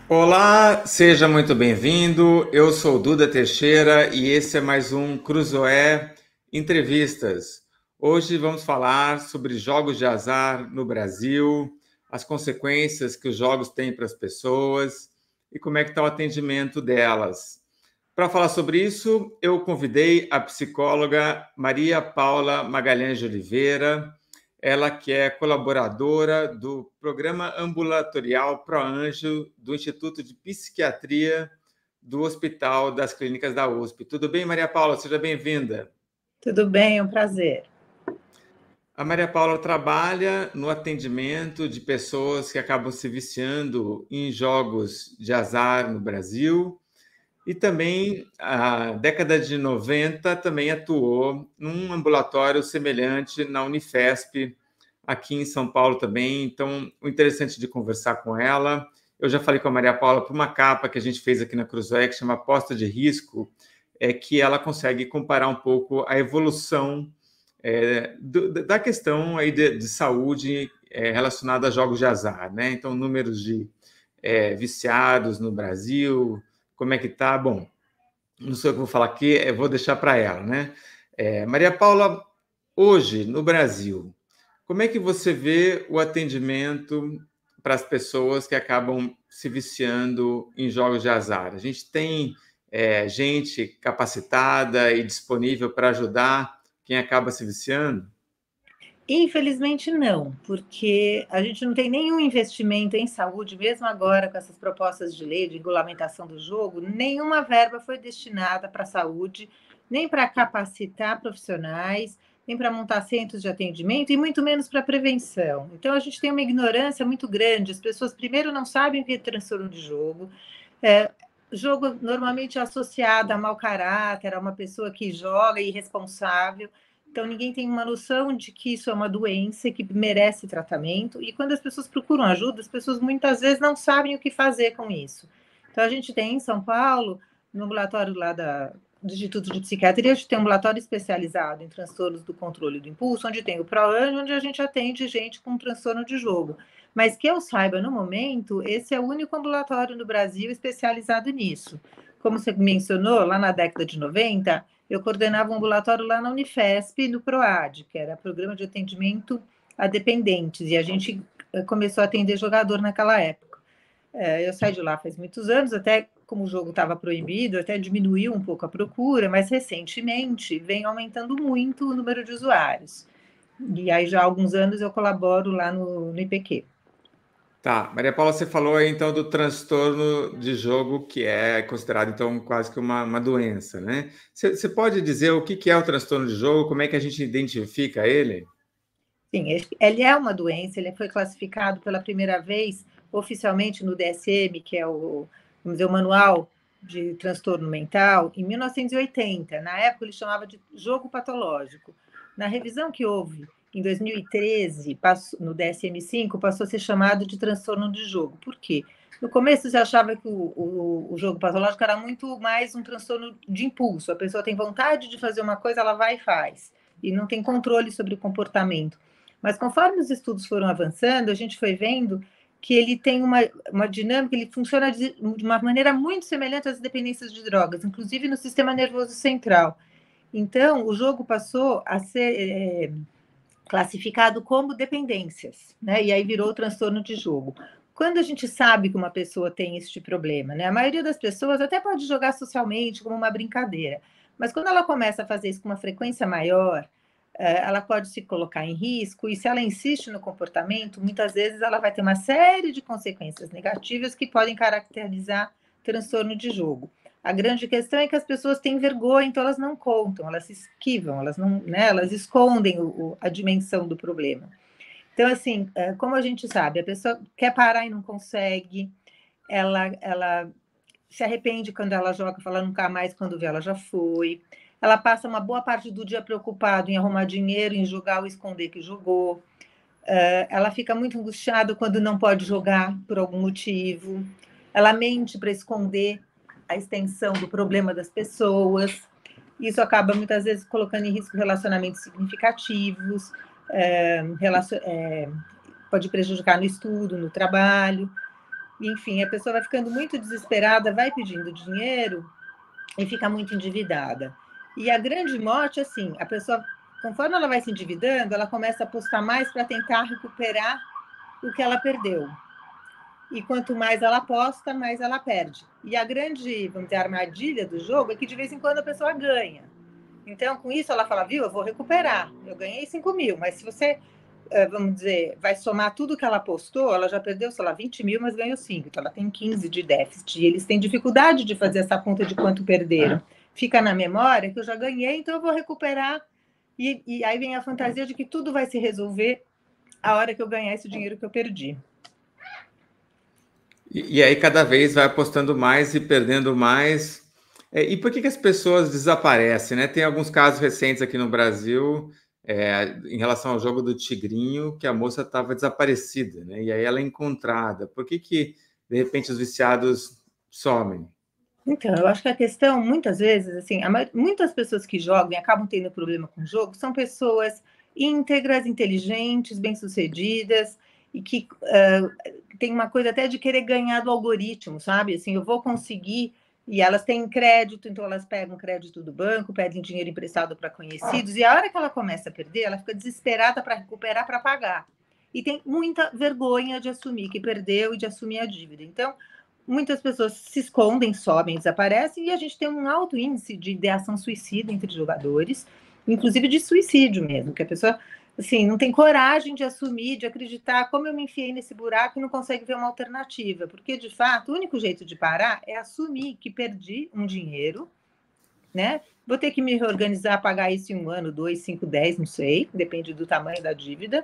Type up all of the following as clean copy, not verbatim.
Olá, seja muito bem-vindo. Eu sou Duda Teixeira e esse é mais um Cruzoé Entrevistas. Hoje vamos falar sobre jogos de azar no Brasil, as consequências que os jogos têm para as pessoas e como é que está o atendimento delas. Para falar sobre isso, eu convidei a psicóloga Maria Paula Magalhães de Oliveira, ela que é colaboradora do programa ambulatorial ProAnjo do Instituto de Psiquiatria do Hospital das Clínicas da USP. Tudo bem, Maria Paula? Seja bem-vinda. Tudo bem, é um prazer. A Maria Paula trabalha no atendimento de pessoas que acabam se viciando em jogos de azar no Brasil e também, a década de 90, também atuou num ambulatório semelhante na Unifesp, aqui em São Paulo também. Então, o interessante de conversar com ela, eu já falei com a Maria Paula por uma capa que a gente fez aqui na Cruzoé, que chama Aposta de Risco, é que ela consegue comparar um pouco a evolução da questão aí de saúde relacionada a jogos de azar, né? Então, números de viciados no Brasil, como é que tá? Bom, não sei o que eu vou falar aqui, eu vou deixar para ela, né? Maria Paula, hoje no Brasil, como é que você vê o atendimento para as pessoas que acabam se viciando em jogos de azar? A gente tem gente capacitada e disponível para ajudar quem acaba se viciando? Infelizmente, não, porque a gente não tem nenhum investimento em saúde, mesmo agora com essas propostas de lei de regulamentação do jogo, nenhuma verba foi destinada para a saúde, nem para capacitar profissionais, nem para montar centros de atendimento e muito menos para prevenção. Então, a gente tem uma ignorância muito grande. As pessoas, primeiro, não sabem o que é transtorno de jogo. É, jogo normalmente é associado a mau caráter, a uma pessoa que joga irresponsável. Então, ninguém tem uma noção de que isso é uma doença que merece tratamento. E quando as pessoas procuram ajuda, as pessoas muitas vezes não sabem o que fazer com isso. Então, a gente tem em São Paulo, no ambulatório lá do Instituto de Psiquiatria, a gente tem um ambulatório especializado em transtornos do controle do impulso, onde tem o ProAnjo, onde a gente atende gente com transtorno de jogo. Mas que eu saiba, no momento, esse é o único ambulatório no Brasil especializado nisso. Como você mencionou, lá na década de 90, eu coordenava um ambulatório lá na Unifesp, no PROAD, que era Programa de Atendimento a Dependentes, e a gente começou a atender jogador naquela época. Eu saí de lá faz muitos anos, até como o jogo estava proibido, até diminuiu um pouco a procura, mas recentemente vem aumentando muito o número de usuários. E aí já há alguns anos eu colaboro lá no IPQ. Tá, Maria Paula, você falou aí então do transtorno de jogo, que é considerado então quase que uma doença, né? Você pode dizer o que é o transtorno de jogo, como é que a gente identifica ele? Sim, ele é uma doença, ele foi classificado pela primeira vez oficialmente no DSM, que é vamos dizer, o Manual de Transtorno Mental, em 1980. Na época, ele chamava de jogo patológico. Na revisão que houve em 2013, no DSM-5, passou a ser chamado de transtorno de jogo. Por quê? No começo, você achava que o jogo patológico era muito mais um transtorno de impulso. A pessoa tem vontade de fazer uma coisa, ela vai e faz. E não tem controle sobre o comportamento. Mas conforme os estudos foram avançando, a gente foi vendo que ele tem uma dinâmica, ele funciona de uma maneira muito semelhante às dependências de drogas, inclusive no sistema nervoso central. Então, o jogo passou a ser classificado como dependências, né? E aí virou o transtorno de jogo. Quando a gente sabe que uma pessoa tem este problema, né? A maioria das pessoas até pode jogar socialmente como uma brincadeira, mas quando ela começa a fazer isso com uma frequência maior, ela pode se colocar em risco, e se ela insiste no comportamento, muitas vezes ela vai ter uma série de consequências negativas que podem caracterizar transtorno de jogo. A grande questão é que as pessoas têm vergonha, então elas não contam, elas se esquivam, elas não, né, elas escondem a dimensão do problema. Então, assim, como a gente sabe, a pessoa quer parar e não consegue, ela se arrepende quando ela joga, fala nunca mais, quando vê ela já foi. Ela passa uma boa parte do dia preocupada em arrumar dinheiro, em jogar ou esconder que jogou. Ela fica muito angustiada quando não pode jogar por algum motivo. Ela mente para esconder a extensão do problema das pessoas. Isso acaba muitas vezes colocando em risco relacionamentos significativos, pode prejudicar no estudo, no trabalho. enfim, a pessoa vai ficando muito desesperada, vai pedindo dinheiro e fica muito endividada. E a grande morte, assim, a pessoa, conforme ela vai se endividando, ela começa a apostar mais para tentar recuperar o que ela perdeu. E quanto mais ela aposta, mais ela perde. E a grande, vamos dizer, armadilha do jogo é que de vez em quando a pessoa ganha. Então, com isso, ela fala, viu, eu vou recuperar. Eu ganhei 5 mil, mas se você, vamos dizer, vai somar tudo que ela apostou, ela já perdeu, sei lá, 20 mil, mas ganhou 5. Então, ela tem 15 de déficit. E eles têm dificuldade de fazer essa conta de quanto perderam. Fica na memória que eu já ganhei, então eu vou recuperar. E aí vem a fantasia de que tudo vai se resolver a hora que eu ganhar esse dinheiro que eu perdi. E aí cada vez vai apostando mais e perdendo mais. E por que as pessoas desaparecem, né? Tem alguns casos recentes aqui no Brasil, em relação ao jogo do Tigrinho, que a moça estava desaparecida, né? E aí ela é encontrada. Por que de repente os viciados somem? Então, eu acho que a questão, muitas vezes, assim, muitas pessoas que jogam e acabam tendo problema com o jogo são pessoas íntegras, inteligentes, bem-sucedidas e que tem uma coisa até de querer ganhar do algoritmo, sabe? Assim, eu vou conseguir. E elas têm crédito, então elas pegam crédito do banco, pedem dinheiro emprestado para conhecidos, e a hora que ela começa a perder, ela fica desesperada para recuperar, para pagar. E tem muita vergonha de assumir que perdeu e de assumir a dívida. Então, muitas pessoas se escondem, sobem, desaparecem, e a gente tem um alto índice de ideação suicida entre jogadores, inclusive de suicídio mesmo, que a pessoa assim, não tem coragem de assumir, de acreditar como eu me enfiei nesse buraco e não consegue ver uma alternativa, porque de fato o único jeito de parar é assumir que perdi um dinheiro, né? Vou ter que me reorganizar, pagar isso em 1 ano, 2, 5, 10, não sei, depende do tamanho da dívida.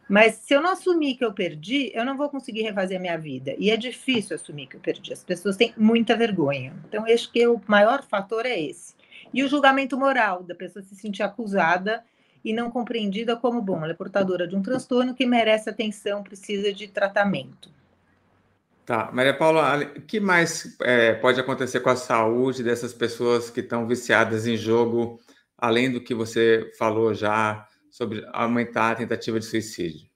Mas se eu não assumir que eu perdi, eu não vou conseguir refazer a minha vida. E é difícil assumir que eu perdi. As pessoas têm muita vergonha. Então, acho que o maior fator é esse. E o julgamento moral, da pessoa se sentir acusada e não compreendida como, bom, ela é portadora de um transtorno que merece atenção, precisa de tratamento. Tá, Maria Paula, o que mais pode acontecer com a saúde dessas pessoas que estão viciadas em jogo, além do que você falou já sobre aumentar a tentativa de suicídio?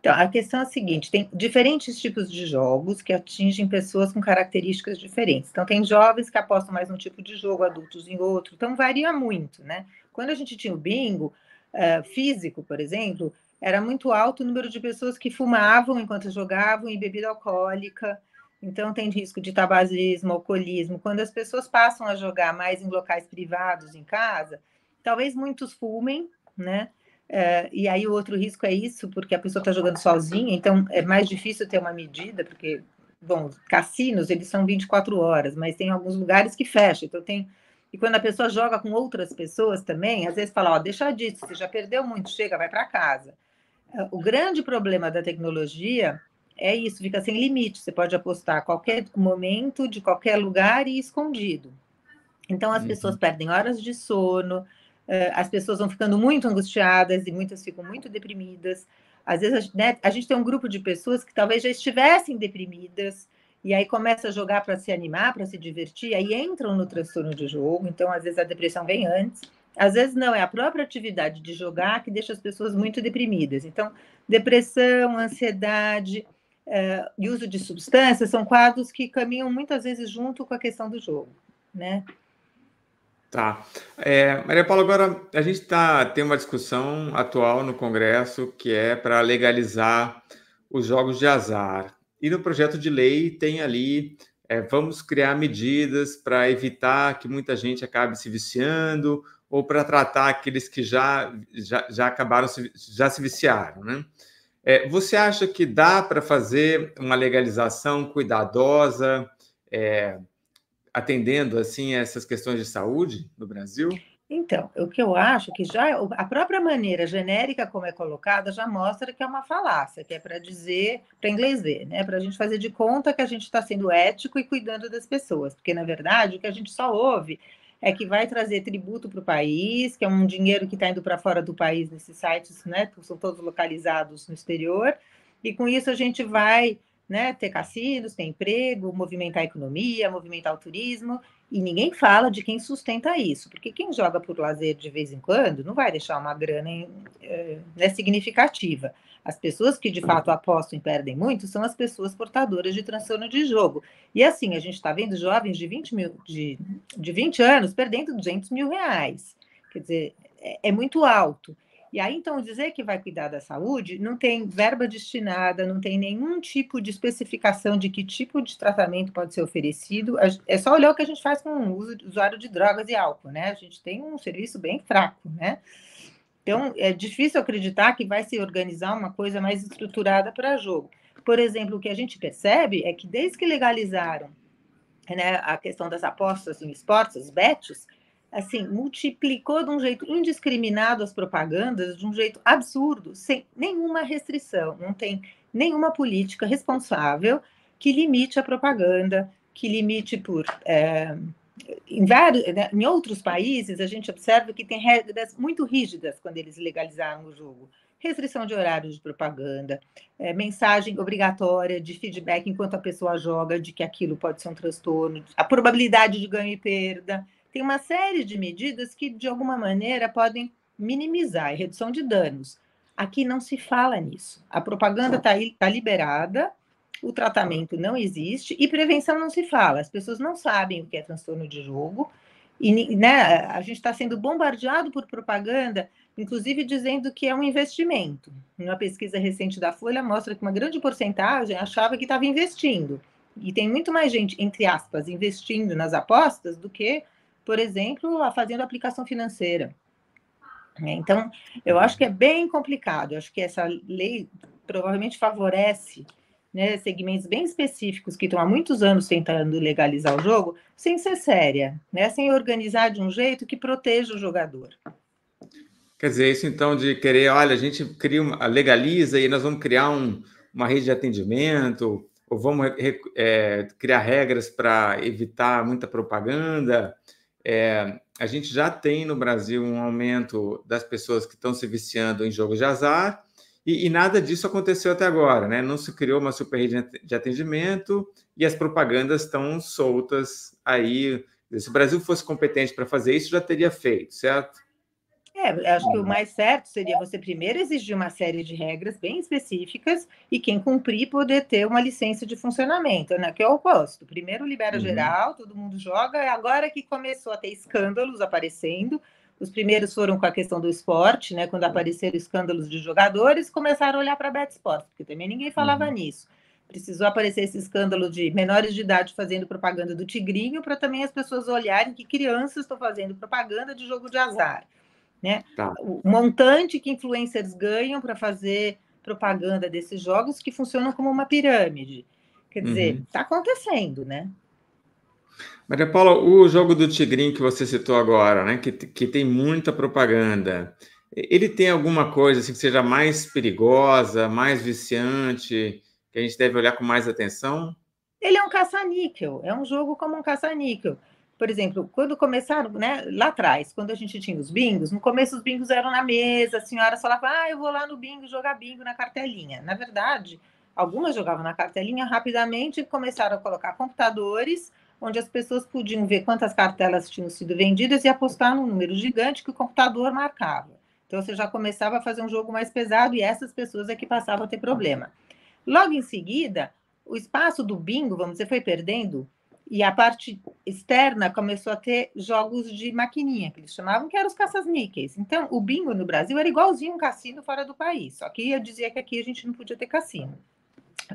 Então, a questão é a seguinte: tem diferentes tipos de jogos que atingem pessoas com características diferentes. Então, tem jovens que apostam mais num tipo de jogo, adultos em outro. Então, varia muito, né? Quando a gente tinha o bingo físico, por exemplo, era muito alto o número de pessoas que fumavam enquanto jogavam e bebida alcoólica. Então, tem risco de tabagismo, alcoolismo. Quando as pessoas passam a jogar mais em locais privados, em casa, talvez muitos fumem, né? E aí o outro risco é isso, porque a pessoa está jogando sozinha, então é mais difícil ter uma medida, porque, bom, cassinos, eles são 24 horas, mas tem alguns lugares que fecham, então tem... E quando a pessoa joga com outras pessoas também, às vezes fala, ó, deixa disso, você já perdeu muito, chega, vai para casa. O grande problema da tecnologia é isso, fica sem limite, você pode apostar a qualquer momento, de qualquer lugar e escondido. Então, as pessoas perdem horas de sono, as pessoas vão ficando muito angustiadas e muitas ficam muito deprimidas. Às vezes, né, a gente tem um grupo de pessoas que talvez já estivessem deprimidas e aí começa a jogar para se animar, para se divertir, aí entram no transtorno de jogo. Então, às vezes, a depressão vem antes. Às vezes, não, é a própria atividade de jogar que deixa as pessoas muito deprimidas. Então, depressão, ansiedade e uso de substâncias são quadros que caminham muitas vezes junto com a questão do jogo, né? Tá. Maria Paula, agora a gente tem uma discussão atual no Congresso que é para legalizar os jogos de azar. E no projeto de lei tem ali, vamos criar medidas para evitar que muita gente acabe se viciando ou para tratar aqueles que já acabaram, já se viciaram, né? Você acha que dá para fazer uma legalização cuidadosa, atendendo assim essas questões de saúde no Brasil? Então, o que eu acho que já a própria maneira genérica como é colocada já mostra que é uma falácia, que é para dizer, para inglês ver, né? Para a gente fazer de conta que a gente está sendo ético e cuidando das pessoas, porque na verdade o que a gente só ouve é que vai trazer tributo para o país, que é um dinheiro que está indo para fora do país nesses sites, né? Que são todos localizados no exterior, e com isso a gente vai, né, ter cassinos, ter emprego, movimentar a economia, movimentar o turismo. E ninguém fala de quem sustenta isso, porque quem joga por lazer de vez em quando não vai deixar uma grana significativa. As pessoas que de fato apostam e perdem muito são as pessoas portadoras de transtorno de jogo. E assim, a gente está vendo jovens de 20 anos perdendo 200 mil reais. Quer dizer, é muito alto. E aí, então, dizer que vai cuidar da saúde não tem verba destinada, não tem nenhum tipo de especificação de que tipo de tratamento pode ser oferecido. É só olhar o que a gente faz com o usuário de drogas e álcool, né? A gente tem um serviço bem fraco, né? Então, é difícil acreditar que vai se organizar uma coisa mais estruturada para jogo. Por exemplo, o que a gente percebe é que desde que legalizaram, né, a questão das apostas em esportes, os bets, assim, multiplicou de um jeito indiscriminado as propagandas, de um jeito absurdo, sem nenhuma restrição, não tem nenhuma política responsável que limite a propaganda, que limite por... em outros países, a gente observa que tem regras muito rígidas quando eles legalizaram o jogo. Restrição de horário de propaganda, mensagem obrigatória de feedback enquanto a pessoa joga, de que aquilo pode ser um transtorno, a probabilidade de ganho e perda. Tem uma série de medidas que, de alguma maneira, podem minimizar a redução de danos. Aqui não se fala nisso. A propaganda está liberada, o tratamento não existe e prevenção não se fala. As pessoas não sabem o que é transtorno de jogo e, né, a gente está sendo bombardeado por propaganda, inclusive dizendo que é um investimento. Uma pesquisa recente da Folha mostra que uma grande porcentagem achava que estava investindo. E tem muito mais gente, entre aspas, investindo nas apostas do que, por exemplo, fazendo aplicação financeira. Então, eu acho que é bem complicado. Eu acho que essa lei provavelmente favorece, né, segmentos bem específicos que estão há muitos anos tentando legalizar o jogo, sem ser séria, né, sem organizar de um jeito que proteja o jogador. Quer dizer, isso então de querer, olha, a gente legaliza e nós vamos criar uma rede de atendimento, ou vamos criar regras para evitar muita propaganda. A gente já tem no Brasil um aumento das pessoas que estão se viciando em jogos de azar, e nada disso aconteceu até agora, né? Não se criou uma super rede de atendimento e as propagandas estão soltas aí. Se o Brasil fosse competente para fazer isso, já teria feito, certo? Acho que o mais certo seria você primeiro exigir uma série de regras bem específicas e quem cumprir poder ter uma licença de funcionamento, né? Que é o oposto. Primeiro libera geral, todo mundo joga, e agora que começou a ter escândalos aparecendo, os primeiros foram com a questão do esporte, né? Quando apareceram escândalos de jogadores, começaram a olhar para a BetSport, porque também ninguém falava nisso. Precisou aparecer esse escândalo de menores de idade fazendo propaganda do Tigrinho, para também as pessoas olharem que crianças estão fazendo propaganda de jogo de azar. Né? Tá. O montante que influencers ganham para fazer propaganda desses jogos que funcionam como uma pirâmide. Quer dizer, está acontecendo, né? Maria Paula, o jogo do Tigrinho que você citou agora, né, que tem muita propaganda, ele tem alguma coisa assim, que seja mais perigosa, mais viciante, que a gente deve olhar com mais atenção? Ele é um caça-níquel, é um jogo como um caça-níquel. Por exemplo, quando começaram, né, lá atrás, quando a gente tinha os bingos, no começo os bingos eram na mesa, a senhora falava, eu vou lá no bingo jogar bingo na cartelinha. Na verdade, algumas jogavam na cartelinha rapidamente e começaram a colocar computadores, onde as pessoas podiam ver quantas cartelas tinham sido vendidas e apostar num número gigante que o computador marcava. Então, você já começava a fazer um jogo mais pesado e essas pessoas é que passavam a ter problema. Logo em seguida, o espaço do bingo, vamos dizer, foi perdendo e a parte externa começou a ter jogos de maquininha, que eles chamavam, que eram os caça-níqueis. Então, o bingo no Brasil era igualzinho um cassino fora do país, só que eu dizia que aqui a gente não podia ter cassino.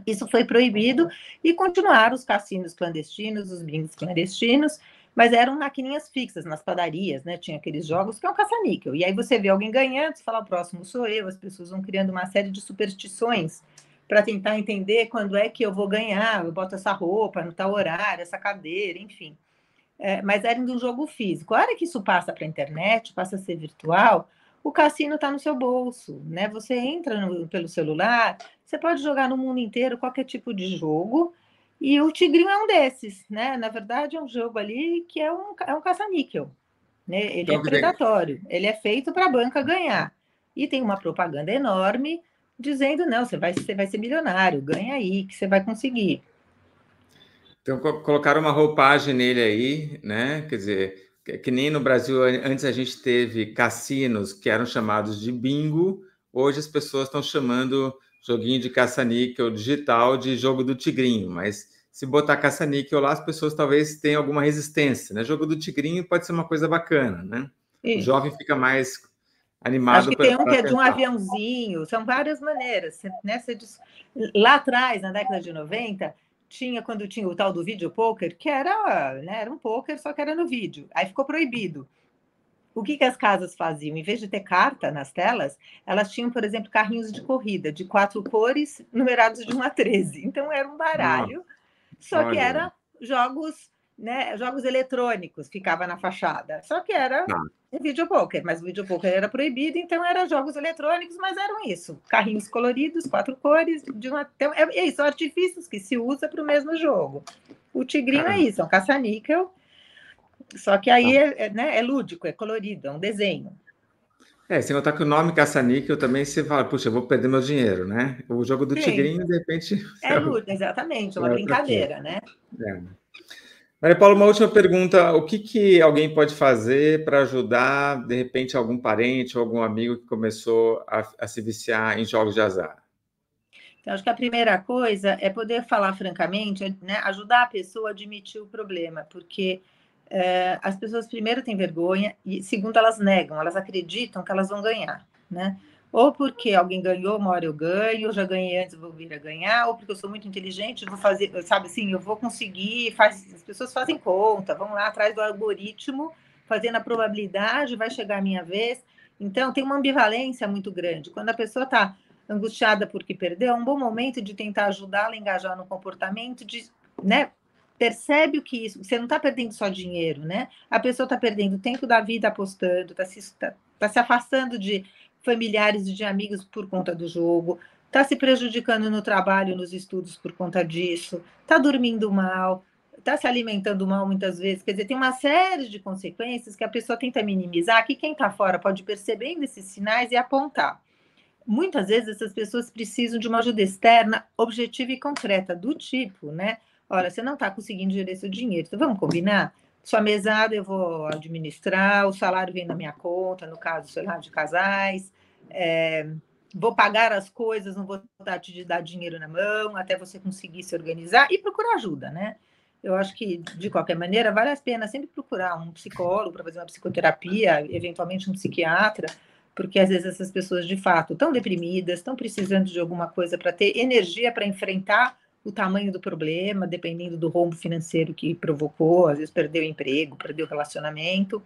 Isso foi proibido e continuaram os cassinos clandestinos, os bingos clandestinos, mas eram maquininhas fixas nas padarias, né? Tinha aqueles jogos que é um caça-níquel. E aí você vê alguém ganhando, você fala, o próximo sou eu, as pessoas vão criando uma série de superstições para tentar entender quando é que eu vou ganhar, eu boto essa roupa no tal horário, essa cadeira, enfim. Mas era de um jogo físico. A hora que isso passa para a internet, passa a ser virtual, o cassino está no seu bolso, né? Você entra pelo celular, você pode jogar no mundo inteiro qualquer tipo de jogo, e o Tigrinho é um desses, né? Na verdade, é um jogo ali que é um caça-níquel, né? Ele então, é predatório, ele é feito para a banca ganhar. E tem uma propaganda enorme dizendo, não, você vai ser milionário, ganha aí, que você vai conseguir. Então, colocaram uma roupagem nele aí, né? Quer dizer, que nem no Brasil, antes a gente teve cassinos que eram chamados de bingo, hoje as pessoas estão chamando joguinho de caça-níquel digital de jogo do tigrinho, mas se botar caça-níquel lá, as pessoas talvez tenham alguma resistência, né? Jogo do tigrinho pode ser uma coisa bacana, né? O Isso. jovem fica mais Acho animado que tem um que para é de um tentar. aviãozinho, são várias maneiras. Né? Lá atrás, na década de 90, quando tinha o tal do vídeo poker, que era, né, era um poker, só que era no vídeo. Aí ficou proibido. O que as casas faziam? Em vez de ter carta nas telas, elas tinham, por exemplo, carrinhos de corrida de 4 cores, numerados de 1 a 13. Então era um Ah, baralho, só que olha, era jogos, né, jogos eletrônicos, ficava na fachada. Só que era tá. um videopoker, mas o videopoker era proibido, então eram jogos eletrônicos, mas eram isso, carrinhos coloridos, 4 cores, então, é isso, artifícios que se usa para o mesmo jogo. O tigrinho é isso, é um caça-níquel, só que aí né, é lúdico, é colorido, é um desenho. Sem contar que o nome caça-níquel também você fala, puxa, eu vou perder meu dinheiro, né? O jogo do Sim, tigrinho, de repente, é lúdico, exatamente, é uma é outra coisa. brincadeira, né? É. Maria Paula, uma última pergunta. O que que alguém pode fazer para ajudar, de repente, algum parente ou algum amigo que começou a se viciar em jogos de azar? Então, acho que a primeira coisa é poder falar francamente, né, ajudar a pessoa a admitir o problema, porque as pessoas, primeiro, têm vergonha, e, segundo, elas negam, elas acreditam que elas vão ganhar, né? Ou porque alguém ganhou, uma hora eu ganho, eu já ganhei antes, vou vir a ganhar, ou porque eu sou muito inteligente, vou fazer, sabe assim, eu vou conseguir, as pessoas fazem conta, vão lá atrás do algoritmo, fazendo a probabilidade, vai chegar a minha vez. Então, tem uma ambivalência muito grande. Quando a pessoa está angustiada porque perdeu, é um bom momento de tentar ajudá-la a engajar no comportamento, né? Percebe o que isso, você não está perdendo só dinheiro, né? A pessoa está perdendo tempo da vida apostando, tá se afastando de familiares e de amigos por conta do jogo, está se prejudicando no trabalho, nos estudos por conta disso, está dormindo mal, está se alimentando mal muitas vezes. Quer dizer, tem uma série de consequências que a pessoa tenta minimizar, que quem está fora pode perceber esses sinais e apontar. Muitas vezes essas pessoas precisam de uma ajuda externa, objetiva e concreta, do tipo, né? Olha, você não está conseguindo gerir seu dinheiro, então vamos combinar? Sua mesada eu vou administrar, o salário vem na minha conta, no caso, sei lá, de casais, vou pagar as coisas, não vou te dar dinheiro na mão, até você conseguir se organizar e procurar ajuda, né? Eu acho que, de qualquer maneira, vale a pena sempre procurar um psicólogo para fazer uma psicoterapia, eventualmente um psiquiatra, porque às vezes essas pessoas de fato estão deprimidas, estão precisando de alguma coisa para ter energia para enfrentar o tamanho do problema, dependendo do rombo financeiro que provocou, às vezes perdeu o emprego, perdeu o relacionamento.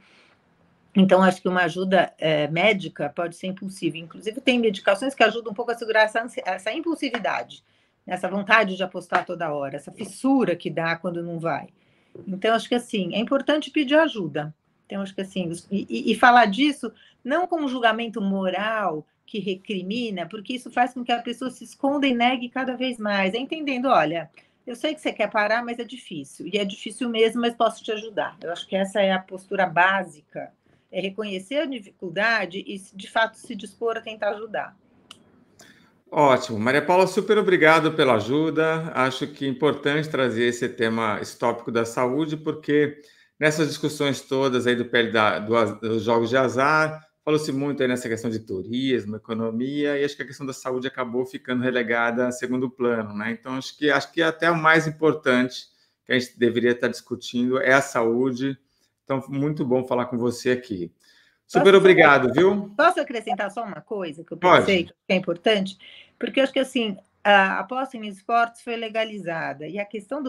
Então, acho que uma ajuda médica pode ser impulsiva. Inclusive, tem medicações que ajudam um pouco a segurar essa impulsividade, essa vontade de apostar toda hora, essa fissura que dá quando não vai. Então, acho que assim, é importante pedir ajuda. Então, acho que assim, e falar disso não com um julgamento moral que recrimina, porque isso faz com que a pessoa se esconda e negue cada vez mais. É entendendo, olha, eu sei que você quer parar, mas é difícil. E é difícil mesmo, mas posso te ajudar. Eu acho que essa é a postura básica. É reconhecer a dificuldade e, de fato, se dispor a tentar ajudar. Ótimo. Maria Paula, super obrigado pela ajuda. Acho que é importante trazer esse tópico da saúde, porque nessas discussões todas aí dos jogos de azar, falou-se muito aí nessa questão de turismo, economia, e acho que a questão da saúde acabou ficando relegada a segundo plano, né? Então, acho que até o mais importante que a gente deveria estar discutindo é a saúde. Então, muito bom falar com você aqui. Super obrigado, viu? Posso acrescentar só uma coisa que eu pensei Pode. que é importante? Porque eu acho que assim, a aposta em esportes foi legalizada e a questão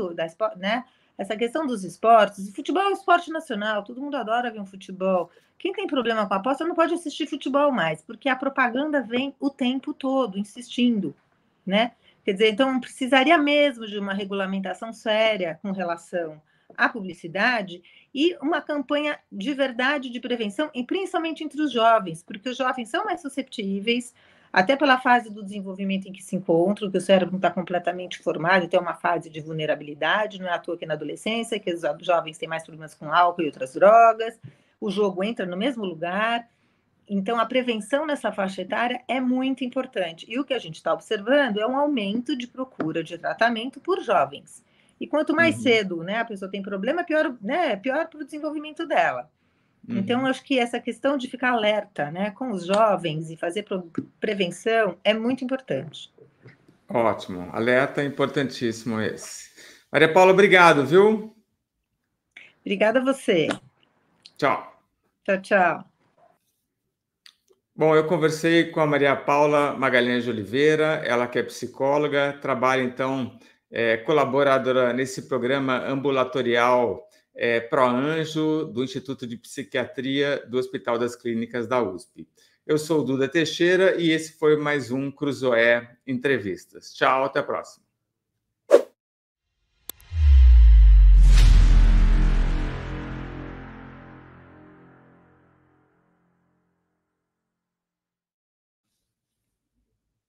né? Essa questão dos esportes, o futebol é um esporte nacional, todo mundo adora ver um futebol. Quem tem problema com a aposta não pode assistir futebol mais, porque a propaganda vem o tempo todo insistindo, né? Quer dizer, então precisaria mesmo de uma regulamentação séria com relação à publicidade e uma campanha de verdade de prevenção, e principalmente entre os jovens, porque os jovens são mais susceptíveis, até pela fase do desenvolvimento em que se encontram, que o cérebro não está completamente formado, então é uma fase de vulnerabilidade, não é à toa que na adolescência, que os jovens têm mais problemas com álcool e outras drogas, o jogo entra no mesmo lugar, então a prevenção nessa faixa etária é muito importante, e o que a gente está observando é um aumento de procura de tratamento por jovens. E quanto mais cedo, né, a pessoa tem problema, pior, né, pior para o desenvolvimento dela. Então, eu acho que essa questão de ficar alerta, né, com os jovens e fazer prevenção é muito importante. Ótimo, alerta importantíssimo esse. Maria Paula, obrigado, viu? Obrigada a você. Tchau. Tchau, tchau. Bom, eu conversei com a Maria Paula Magalhães de Oliveira, ela que é psicóloga, trabalha, então, colaboradora nesse programa ambulatorial ProAnjo, do Instituto de Psiquiatria do Hospital das Clínicas da USP. Eu sou o Duda Teixeira e esse foi mais um Cruzoé Entrevistas. Tchau, até a próxima.